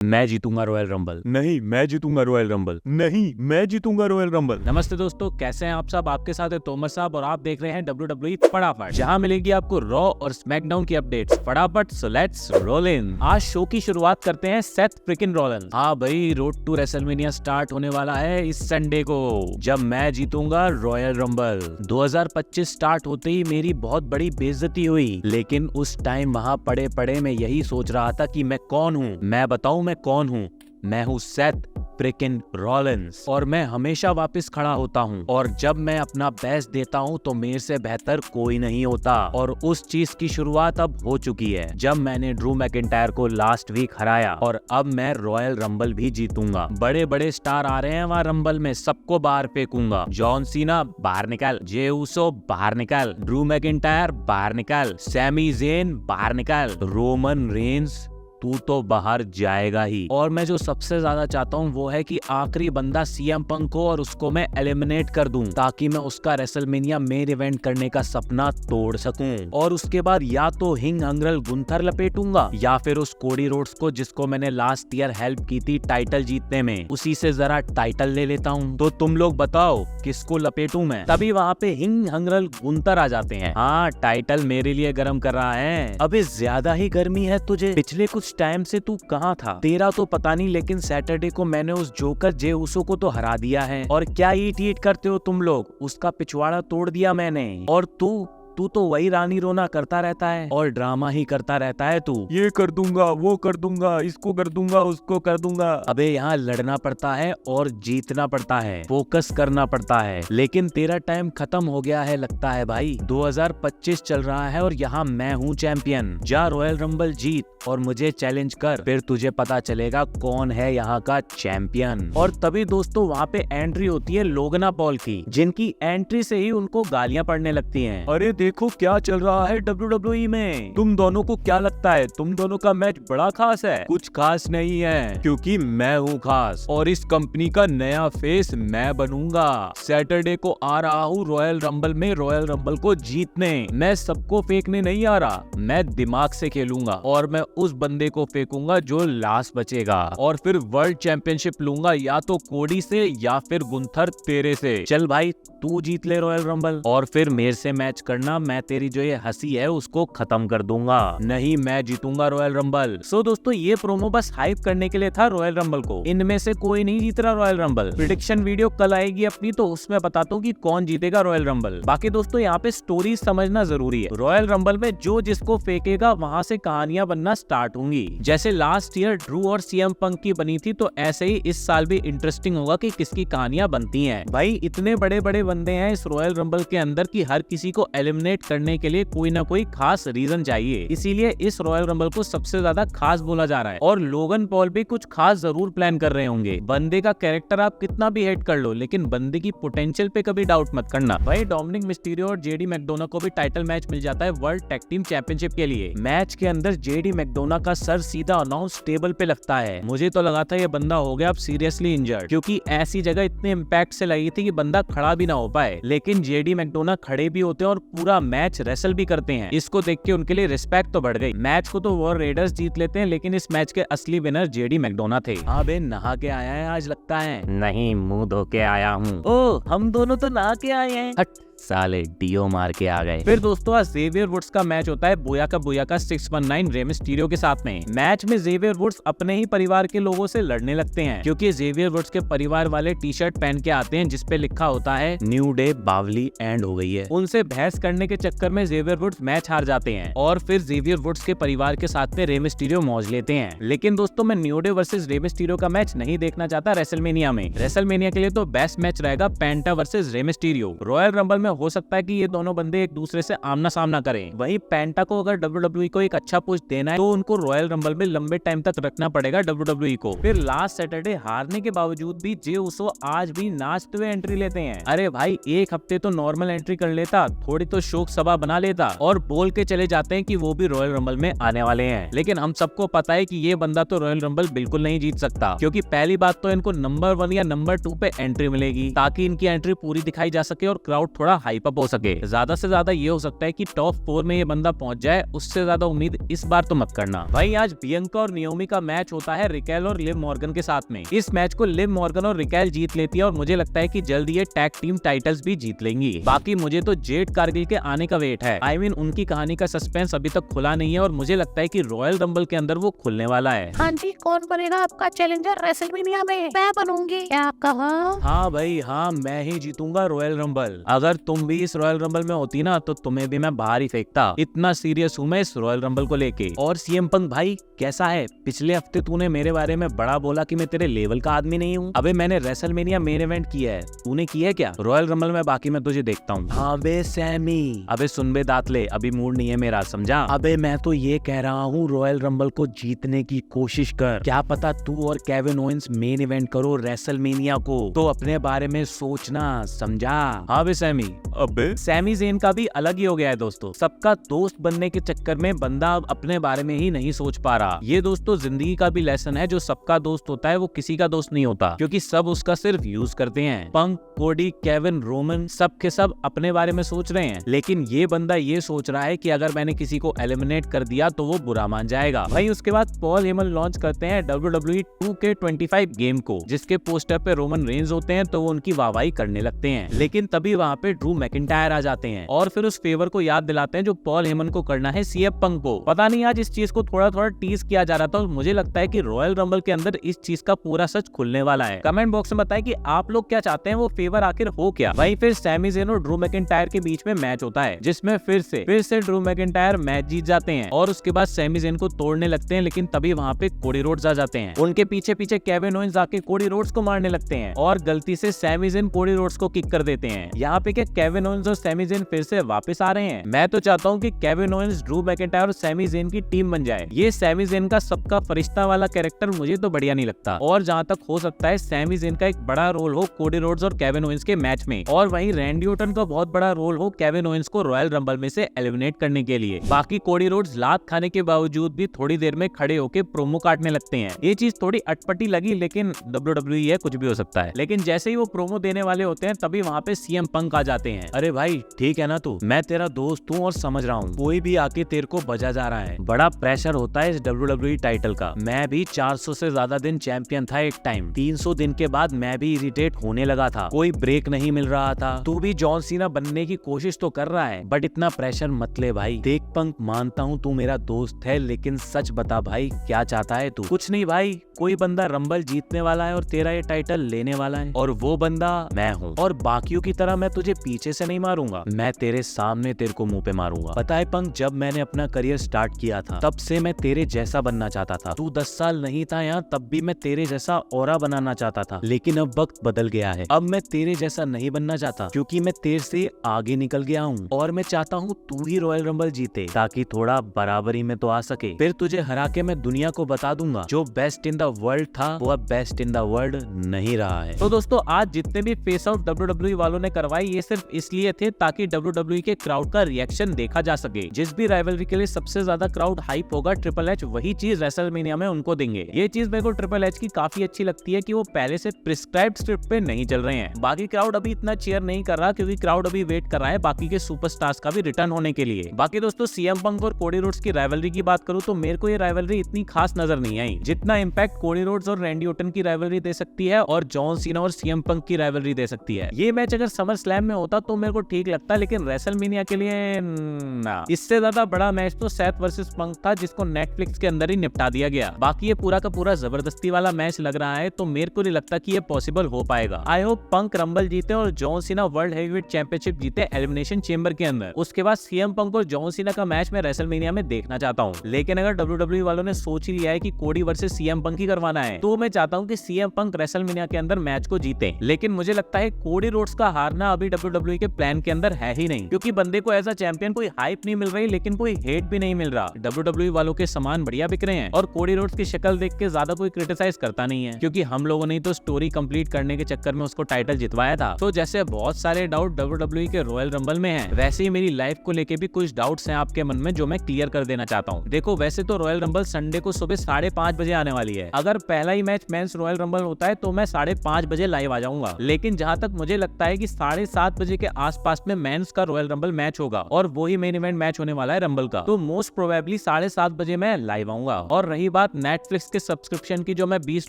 मैं जीतूंगा royal rumble. नहीं, मैं जीतूंगा रॉयल रंबल। नहीं, मैं जीतूंगा रॉयल रंबल। नमस्ते दोस्तों, कैसे हैं आप सब। आपके साथ है तोमर साहब और आप देख रहे हैं WWE फटाफट, जहां मिलेगी आपको रॉ और स्मैकडाउन की अपडेट्स फटाफट। So let's roll in. आज शो की शुरुआत करते हैं सेथ फ्रिकिन रॉलिन्स। हाँ भाई, रोड टू रेसलमेनिया स्टार्ट होने वाला है इस संडे को, जब मैं जीतूंगा रॉयल रंबल। 2025 स्टार्ट होते ही मेरी बहुत बड़ी बेइज्जती हुई, लेकिन उस टाइम वहाँ पड़े पड़े मैं यही सोच रहा था कि मैं कौन हूँ। मैं बताऊं मैं कौन हूँ? मैं हूँ सेथ फ्रिकिन रॉलिन्स, और मैं हमेशा वापस खड़ा होता हूँ, और जब मैं अपना बेस्ट देता हूँ तो मेरे से बेहतर कोई नहीं होता। और उस चीज की शुरुआत अब हो चुकी है, जब मैंने ड्रू मैकिंटायर को लास्ट वीक हराया, और अब मैं रॉयल रंबल भी जीतूंगा। बड़े बड़े स्टार आ रहे हैं वहाँ रंबल में, सबको बाहर फेंकूंगा। जॉन सीना बाहर निकल, जे ऊसो बाहर निकल, ड्रू मैकिंटायर बाहर निकल, सैमी ज़ेन बाहर निकल, रोमन रेंस तू तो बाहर जाएगा ही। और मैं जो सबसे ज्यादा चाहता हूँ वो है कि आखिरी बंदा सीएम पंक को, और उसको मैं एलिमिनेट कर दूं, ताकि मैं उसका रेसलमेनिया मेन इवेंट करने का सपना तोड़ सकूं। और उसके बाद या तो हिंग हंगरल गुंथर लपेटूंगा, या फिर उस कोडी रोड्स को जिसको मैंने लास्ट ईयर हेल्प की थी टाइटल जीतने में, उसी से जरा टाइटल ले लेता हूँ। तो तुम लोग बताओ किसको लपेटूं मैं? तभी वहाँ पे हिंग हंगरल गुंथर आ जाते हैं। हाँ, टाइटल मेरे लिए गर्म कर रहा है। अबे ज्यादा ही गर्मी है तुझे, पिछले कुछ टाइम से तू कहाँ था? तेरा तो पता नहीं, लेकिन सैटरडे को मैंने उस जोकर जे ऊसो को तो हरा दिया है। और क्या ईट ईट करते हो तुम लोग, उसका पिछवाड़ा तोड़ दिया मैंने। और तू तो वही रानी रोना करता रहता है और ड्रामा ही करता रहता है तू। ये कर दूंगा, वो कर दूंगा, इसको कर दूंगा, उसको कर दूंगा। अबे यहाँ लड़ना पड़ता है और जीतना पड़ता है, फोकस करना पड़ता है। लेकिन तेरा टाइम खत्म हो गया है लगता है भाई। 2025 चल रहा है और यहाँ मैं हूँ चैंपियन। जा रॉयल रंबल जीत और मुझे चैलेंज कर, फिर तुझे पता चलेगा कौन है यहाँ का चैंपियन। और तभी दोस्तों वहाँ पे एंट्री होती है लोगना पॉल की, जिनकी एंट्री से ही उनको गालियां पड़ने लगती हैं। अरे देखो क्या चल रहा है WWE में। तुम दोनों को क्या लगता है तुम दोनों का मैच बड़ा खास है? कुछ खास नहीं है, क्योंकि मैं हूँ खास, और इस कंपनी का नया फेस मैं बनूंगा। सैटरडे को आ रहा हूँ रॉयल रंबल में रॉयल रंबल को जीतने। मैं सबको फेंकने नहीं आ रहा, मैं दिमाग से खेलूंगा, और मैं उस बंदे को फेंकूंगा जो लास्ट बचेगा, और फिर वर्ल्ड चैंपियनशिप लूंगा, या तो कोडी से या फिर गुंथर तेरे से। चल भाई, तू जीत ले रॉयल रंबल, और फिर मेरे से मैच करना। मैं तेरी जो ये हंसी है उसको खत्म कर दूंगा। नहीं, मैं जीतूंगा रॉयल रंबल। सो दोस्तों, ये प्रोमो बस हाइप करने के लिए था रॉयल रंबल को। इनमें से कोई नहीं जीत रहा रॉयल रंबल। प्रेडिक्शन वीडियो कल आएगी अपनी, तो उसमें बताता हूँ कि कौन जीतेगा रॉयल रंबल। बाकी दोस्तों, यहाँ पे स्टोरी समझना जरूरी है। रॉयल रंबल में जो जिसको फेंकेगा वहां से कहानियां बनना स्टार्ट होंगी। जैसे लास्ट ईयर ड्रू और सीएम पंक की बनी थी, तो ऐसे ही इस साल भी इंटरेस्टिंग होगा कि किसकी कहानियां बनती हैं। भाई इतने बड़े बड़े बंदे हैं इस रॉयल रंबल के अंदर कि हर किसी को एलिमिनेट करने के लिए कोई ना कोई खास रीजन चाहिए। इसीलिए इस रॉयल रंबल को सबसे ज्यादा खास बोला जा रहा है। और लोगन पॉल भी कुछ खास जरूर प्लान कर रहे होंगे। बंदे का कैरेक्टर आप कितना भी हेट कर लो, लेकिन बंदे की पोटेंशियल पे कभी डाउट मत करना। भाई डोमिनिक मिस्टीरियो और जेडी मैकडोना को भी टाइटल मैच मिल जाता है वर्ल्ड टैग टीम चैंपियनशिप के लिए। मैच के अंदर जेडी मैकडोना का सर सीधा अनाउंस टेबल पे लगता है। मुझे तो लगा था ये बंदा हो गया अब सीरियसली इंजर्ड, क्योंकि ऐसी जगह इतने इम्पैक्ट से लगी थी कि बंदा खड़ा भी ना हो पाए। लेकिन जेडी मैकडोना खड़े भी होते हैं और पूरा मैच रेसल भी करते हैं। इसको देख के उनके लिए रिस्पेक्ट तो बढ़ गई। मैच को तो वॉर रेडर्स जीत लेते हैं, लेकिन इस मैच के असली विनर जेडी मैकडोना थे। हाँ बे, नहा के आया है आज लगता है। नहीं, मुंह धो के आया हूँ। ओ, हम दोनों तो नहा के आए हैं। हट साले, डीओ मार के आ गए। फिर दोस्तों आज जेवियर वुड्स का मैच होता है बोया का 619 रे मिस्टीरियो के साथ में। मैच में जेवियर वुड्स अपने ही परिवार के लोगों से लड़ने लगते हैं, क्योंकि जेवियर वुड्स के परिवार वाले टी शर्ट पहन के आते हैं जिसपे लिखा होता है न्यू डे बावली एंड हो गई है। उनसे बहस करने के चक्कर में जेवियर वुड्स मैच हार जाते हैं, और फिर जेवियर वुड्स के परिवार के साथ में रे मिस्टीरियो मौज लेते हैं। लेकिन दोस्तों, मैं new day versus Rey Mysterio का मैच नहीं देखना चाहता रेसलमेनिया में। रेसलमेनिया के लिए तो बेस्ट मैच रहेगा Penta versus Rey Mysterio. Royal Rumble में हो सकता है कि ये दोनों बंदे एक दूसरे से आमना सामना करें। वहीं पेंटा को अगर WWE को एक अच्छा पुश देना है, तो उनको रॉयल रंबल में लंबे टाइम तक रखना पड़ेगा WWE को। फिर लास्ट सैटरडे हारने के बावजूद भी जे ऊसो आज भी नाचते हुए एंट्री लेते हैं। अरे भाई, एक हफ्ते तो नॉर्मल एंट्री कर लेता, थोड़ी तो शोक सभा बना लेता, और बोल के चले जाते हैं कि वो भी रॉयल रंबल में आने वाले हैं। लेकिन हम सबको पता है कि ये बंदा तो रॉयल रंबल बिल्कुल नहीं जीत सकता, क्योंकि पहली बात तो इनको नंबर 1 या नंबर 2 पे एंट्री मिलेगी, ताकि इनकी एंट्री पूरी दिखाई जा सके और क्राउड थोड़ा हाइप अप हो सके। ज्यादा से ज्यादा ये हो सकता है कि टॉप 4 में ये बंदा पहुंच जाए, उससे ज्यादा उम्मीद इस बार तो मत करना। भाई आज बियंका और नियोमी का मैच होता है रिकेल और लिव मॉर्गन के साथ में। इस मैच को लिव मॉर्गन और रिकेल जीत लेती है और मुझे लगता है कि जल्द ये टैग टीम टाइटल्स भी जीत लेंगी। बाकी मुझे तो जेड कारगिल के आने का वेट है। I mean, उनकी कहानी का सस्पेंस अभी तक खुला नहीं है और मुझे लगता है कि रॉयल रंबल के अंदर वो खुलने वाला है। हाँ जी, कौन बनेगा आपका चैलेंजर रेसलमेनिया में? मैं बनूंगी। क्या कहा? हाँ भाई हाँ, मैं ही जीतूंगा रॉयल रंबल। अगर तुम भी इस रॉयल रंबल में होती ना तो तुम्हें भी मैं बाहर ही फेंकता। इतना सीरियस हूँ मैं इस रॉयल रंबल को लेके। और सीएम पंक भाई कैसा है? पिछले हफ्ते तूने मेरे बारे में बड़ा बोला कि मैं तेरे लेवल का आदमी नहीं हूँ। अबे मैंने रेसलमेनिया मेन इवेंट किया है, तूने किया है क्या? रॉयल रंबल में बाकी मैं तुझे देखता हूँ। हाँ बे सैमी, अबे सुन बे दातले, अभी मूड नहीं है मेरा, समझा? अबे मैं तो ये कह रहा हूँ रॉयल रंबल को जीतने की कोशिश कर। क्या पता तू और केविन ओवेंस मेन इवेंट करो रेसलमेनिया को, तो अपने बारे में सोचना, समझा? हाँ बे सैमी। अबे सैमी ज़ेन का भी अलग ही हो गया है दोस्तों। सबका दोस्त बनने के चक्कर में बंदा अब अपने बारे में ही नहीं सोच पा रहा। ये दोस्तों जिंदगी का भी लेसन है, जो सबका दोस्त होता है वो किसी का दोस्त नहीं होता, क्योंकि सब उसका सिर्फ यूज करते हैं। पंक, कोडी, केविन, रोमन सब के सब अपने बारे में सोच रहे हैं, लेकिन ये बंदा ये सोच रहा है कि अगर मैंने किसी को एलिमिनेट कर दिया तो वो बुरा मान जाएगा। वहीं उसके बाद पॉल हेमन लॉन्च करते हैं WWE 2K25 गेम को, जिसके पोस्टर पे रोमन रेंज होते हैं तो वो उनकी वाहवाही करने लगते हैं। लेकिन तभी वहाँ पे ड्रू मैकिंटायर आ जाते हैं और फिर उस फेवर को याद दिलाते हैं जो पॉल हेमन को करना है सीएम पंक को। पता नहीं आज इस चीज को थोड़ा थोड़ा टीज किया जा रहा था और मुझे लगता है कि रॉयल रंबल के अंदर इस चीज का पूरा सच खुलने वाला है। कमेंट बॉक्स में बताएं कि आप लोग क्या चाहते हैं, वो फेवर आखिर हो क्या। वहीं फिर सैमी ज़ेन और ड्रू मैकिंटायर के बीच में मैच होता है, जिसमें फिर से ड्रू मैकिंटायर मैच जीत जाते हैं और उसके बाद सैमी ज़ेन को तोड़ने लगते हैं। लेकिन तभी वहाँ पे कोडी रोड्स आ जाते हैं। उनके पीछे पीछे केविन ओवेंस आके कोडी रोड्स को मारने लगते हैं और गलती से सैमी ज़ेन कोडी रोड्स को किक कर देते हैं। यहाँ पे क्या केविन ओवेंस और सैमी ज़ेन फिर से वापस आ रहे हैं? मैं तो चाहता हूँ कि केविन ओवेंस, ड्रू मैकिंटायर और सैमी ज़ेन की टीम बन जाए। ये सैमी ज़ेन का सबका फरिश्ता वाला कैरेक्टर मुझे तो बढ़िया नहीं लगता, और जहाँ तक हो सकता है सैमी ज़ेन का एक बड़ा रोल हो कोडी रोड्स और केविन ओवेंस के मैच में, और वहीं रैंडी ऑर्टन का बहुत बड़ा रोल हो केविन ओवेंस को रॉयल रंबल में से एलिमिनेट करने के लिए। बाकी कोडी रोड्स लात खाने के बावजूद भी थोड़ी देर में खड़े होकर प्रोमो काटने लगते हैं। ये चीज थोड़ी अटपटी लगी, लेकिन WWE है, कुछ भी हो सकता है। लेकिन जैसे ही वो प्रोमो देने वाले होते हैं तभी वहाँ पे सीएम पंक आ जाते हैं। अरे भाई ठीक है ना तू, मैं तेरा दोस्त हूँ और समझ रहा हूँ, कोई भी आके तेरे को बजा जा रहा है। बड़ा प्रेशर होता है इस WWE टाइटल का। मैं भी 400 से ज्यादा दिन चैंपियन था एक टाइम। 300 दिन के बाद मैं भी इरिटेट होने लगा था, कोई ब्रेक नहीं मिल रहा था। तू भी जॉन सीना बनने की कोशिश तो कर रहा है, बट इतना प्रेशर मत ले भाई। देख पंक, मानता हूँ तू मेरा दोस्त है, लेकिन सच बता भाई क्या चाहता है तू? कुछ नहीं भाई, कोई बंदा रंबल जीतने वाला है और तेरा ये टाइटल लेने वाला है, और वो बंदा मैं हूँ। और बाकियों की तरह मैं तुझे पीछे से नहीं मारूंगा, मैं तेरे सामने तेरे को मुंह पे मारूंगा। पता है पंक, जब मैंने अपना करियर स्टार्ट किया था तब से मैं तेरे जैसा बनना चाहता था। तू 10 साल नहीं था यहाँ तब भी मैं तेरे जैसा ऑरा बनाना चाहता था, लेकिन अब वक्त बदल गया है। अब मैं तेरे जैसा नहीं बनना चाहता, क्योंकि मैं तेरे से आगे निकल गया हूँ और मैं चाहता हूँ तू ही रॉयल रंबल जीते, ताकि थोड़ा बराबरी में तो आ सके। फिर तुझे हरा के मैं दुनिया को बता दूंगा जो बेस्ट इन द वर्ल्ड था वो अब बेस्ट इन द वर्ल्ड नहीं रहा है। तो दोस्तों आज जितने भी फेस आउट WWE वालों ने करवाई, ये सिर्फ इसलिए थे ताकि WWE के क्राउड का रिएक्शन देखा जा सके। जिस भी राइवलरी के लिए सबसे ज्यादा क्राउड हाइप होगा, ट्रिपल एच वही चीज रेसलमेनिया में उनको देंगे। ये चीज मेरे को ट्रिपल एच की काफी अच्छी लगती है कि वो पहले से प्रिस्क्राइब्ड स्क्रिप्ट पे नहीं चल रहे हैं। बाकी क्राउड अभी इतना चीयर नहीं कर रहा, क्योंकि क्राउड अभी वेट कर रहा है बाकी के सुपरस्टार्स का भी रिटर्न होने के लिए। बाकी दोस्तों सीएम पंक और कोडी रोड्स की राइवलरी की बात करूं तो मेरे को ये राइवलरी इतनी खास नजर नहीं आई, जितना इंपैक्ट कोडी रोड्स और रैंडी ऑर्टन की राइवलरी दे सकती है और जॉन सीना और सीएम पंक की राइवलरी दे सकती है। ये मैच अगर समर स्लैम में होता तो मेरे को ठीक लगता, लेकिन रेसलमेनिया के लिए ना। इससे ज्यादा बड़ा मैच तो सेथ वर्सेस पंक था, जिसको नेटफ्लिक्स के अंदर ही निपटा दिया गया। बाकी ये पूरा का पूरा जबरदस्ती वाला मैच लग रहा है, तो मेरे को नहीं लगता कि ये पॉसिबल हो पाएगा। आई होप पंक रंबल जीते और John Cena world heavyweight championship जीते एलिमिनेशन चेंबर के अंदर। उसके बाद सीएम पंक और जॉन सीना का मैच मैं रेसलमेनिया में देखना चाहता हूँ। लेकिन अगर WWE वालों ने सोच ही लिया है कि कोडी वर्सेस सीएम पंक ही करवाना है, तो मैं चाहता हूँ कि सीएम पंक रेसलमेनिया के अंदर मैच को जीते। लेकिन मुझे लगता है कोडी रोड्स का हारना अभी WWE के प्लान के अंदर है ही नहीं, क्योंकि बंदे को एज अ चैंपियन कोई हाइप नहीं मिल रही, लेकिन कोई हेट भी नहीं मिल रहा। WWE वालों के सामान बढ़िया बिक रहे हैं और कोडी रोड्स की शक्ल देख के ज्यादा कोई क्रिटिसाइज करता नहीं है, क्योंकि हम लोगों ने तो स्टोरी कंप्लीट करने के चक्कर में उसको टाइटल जितवाया था। तो जैसे बहुत सारे डाउट WWE के रॉयल रंबल में हैं, वैसे ही मेरी लाइफ को लेके भी कुछ डाउट्स हैं आपके मन में, जो मैं क्लियर कर देना चाहता हूँ। देखो वैसे तो रॉयल रंबल संडे को सुबह 5:30 बजे आने वाली है। अगर पहला ही मैच मेंस रॉयल रंबल होता है तो मैं 5:30 बजे लाइव आ जाऊंगा। लेकिन जहां तक मुझे लगता है कि 7:30 बजे बजे के आसपास में मेंस का रॉयल रंबल मैच होगा और वो ही मेन इवेंट मैच होने वाला है रंबल का। तो मोस्ट प्रोबेबली 7:30 बजे मैं लाइव आऊंगा। और रही बात नेटफ्लिक्स के सब्सक्रिप्शन की जो मैं 20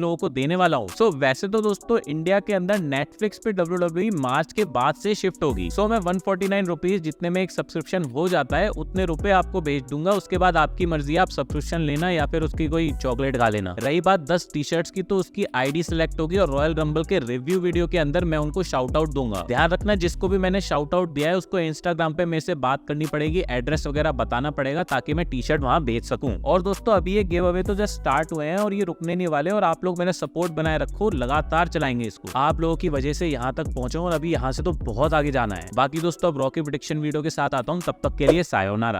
लोगों को देने वाला हूँ, सो वैसे तो दोस्तों इंडिया के अंदर नेटफ्लिक्स पे WWE मार्च के बाद से शिफ्ट होगी। सो मैं 149 रुपीज जितने में एक सब्सक्रिप्शन हो जाता है उतने रुपए आपको भेज दूंगा। उसके बाद आपकी मर्जी, आप सब्सक्रिप्शन लेना या फिर उसकी कोई चॉकलेट खा लेना। रही बात 10 टी शर्ट्स की, तो उसकी आईडी सिलेक्ट होगी और रॉयल रंबल के रिव्यू वीडियो के अंदर मैं उनको शाउट आउट दूंगा। ध्यान रखना, जिसको भी मैंने शाउट आउट दिया है उसको इंस्टाग्राम पे मेरे से बात करनी पड़ेगी, एड्रेस वगैरह बताना पड़ेगा ताकि मैं टी शर्ट वहां भेज सकूं। और दोस्तों अभी ये गिव अवे तो जस्ट स्टार्ट हुए हैं और ये रुकने नहीं वाले, और आप लोग मेरा सपोर्ट बनाए रखो, लगातार चलाएंगे इसको। आप लोगों की वजह से यहाँ तक पहुंचे और अभी यहाँ से तो बहुत आगे जाना है। बाकी दोस्तों अब रॉकी प्रेडिक्शन वीडियो के साथ आता हूँ, तब तक के लिए सायोनारा।